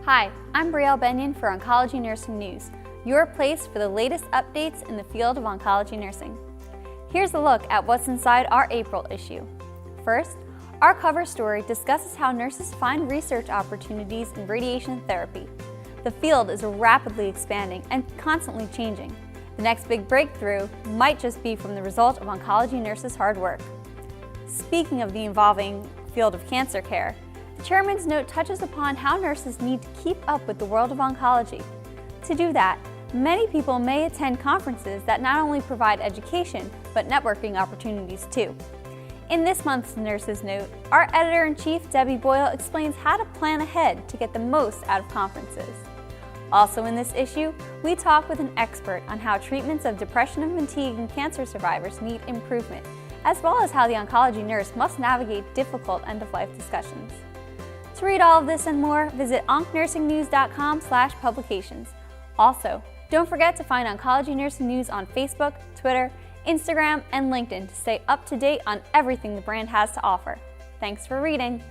Hi, I'm Brielle Benyon for Oncology Nursing News, your place for the latest updates in the field of oncology nursing. Here's a look at what's inside our April issue. First, our cover story discusses how nurses find research opportunities in radiation therapy. The field is rapidly expanding and constantly changing. The next big breakthrough might just be from the result of oncology nurses' hard work. Speaking of the evolving field of cancer care, the chairman's note touches upon how nurses need to keep up with the world of oncology. To do that, many people may attend conferences that not only provide education, but networking opportunities too. In this month's Nurses Note, our editor-in-chief, Debi Boyle, explains how to plan ahead to get the most out of conferences. Also in this issue, we talk with an expert on how treatments of depression and fatigue in cancer survivors need improvement, as well as how the oncology nurse must navigate difficult end-of-life discussions. To read all of this and more, visit oncnursingnews.com/publications. Also, don't forget to find Oncology Nursing News on Facebook, Twitter, Instagram, and LinkedIn to stay up to date on everything the brand has to offer. Thanks for reading.